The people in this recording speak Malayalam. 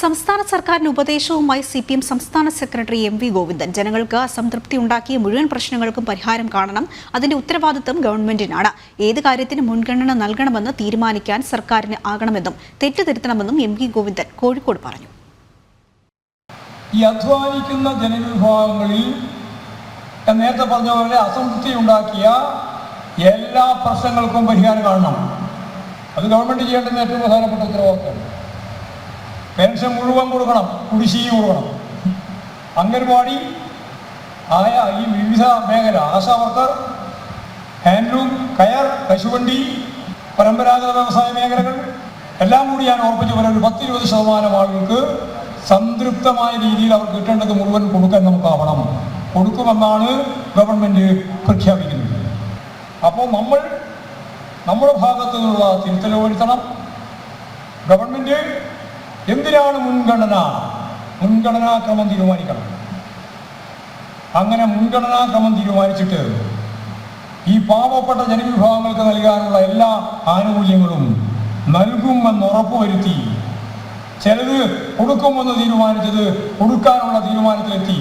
സംസ്ഥാന സർക്കാരിന് ഉപദേശവുമായി CPM സംസ്ഥാന സെക്രട്ടറി MV ഗോവിന്ദൻ ജനങ്ങൾക്ക് അസംതൃപ്തി ഉണ്ടാക്കിയ മുഴുവൻ പ്രശ്നങ്ങൾക്കും പരിഹാരം കാണണം. അതിന്റെ ഉത്തരവാദിത്തം ഗവൺമെന്റിനാണ്. ഏത് കാര്യത്തിന് മുൻഗണന നൽകണമെന്ന് തീരുമാനിക്കാൻ സർക്കാരിന് ആകണമെന്നും തെറ്റുതിരുത്തണമെന്നും MV ഗോവിന്ദൻ കോഴിക്കോട് പറഞ്ഞു. ഈ അധ്വാനിക്കുന്ന ജനവിഭാഗങ്ങളിൽ നേരത്തെ പറഞ്ഞ പോലെ അസംതൃപ്തി ഉണ്ടാക്കിയ എല്ലാ പ്രശ്നങ്ങൾക്കും പരിഹാരം കാണണം. അത് ഗവൺമെന്റ് ചെയ്യേണ്ടുന്ന ഏറ്റവും പ്രധാനപ്പെട്ട ഉത്തരവാദിത്തമാണ്. പെൻഷൻ മുഴുവൻ കൊടുക്കണം, കുടിശ്ശിക കൊടുക്കണം. അംഗൻവാടി ആയ ഈ വിവിധ മേഖല, ആശാ വർക്കർ, ഹാൻഡ്ലൂം, കയർ, കശുവണ്ടി, പരമ്പരാഗത വ്യവസായ മേഖലകൾ എല്ലാം കൂടി ഞാൻ ഉറപ്പിച്ചു പോലെ ഒരു 10-20% ആളുകൾക്ക് സംതൃപ്തമായ രീതിയിൽ അവർ കിട്ടേണ്ടത് മുഴുവൻ കൊടുക്കാൻ നമുക്കാവണം. കൊടുക്കുമെന്നാണ് ഗവൺമെൻറ് പ്രഖ്യാപിക്കുന്നത്. അപ്പോൾ നമ്മൾ നമ്മുടെ ഭാഗത്തു നിന്നുള്ള തിരുത്തൽ വരുത്തണം. ഗവൺമെൻറ് എന്തിനാണ് മുൻഗണനാക്രമം തീരുമാനിക്കണം. അങ്ങനെ മുൻഗണനാക്രമം തീരുമാനിച്ചിട്ട് ഈ പാവപ്പെട്ട ജനവിഭാഗങ്ങൾക്ക് നൽകാനുള്ള എല്ലാ ആനുകൂല്യങ്ങളും നൽകുമെന്ന് ഉറപ്പുവരുത്തി, ചിലത് കൊടുക്കുമെന്ന് തീരുമാനിച്ചത് കൊടുക്കാനുള്ള തീരുമാനത്തിലെത്തി.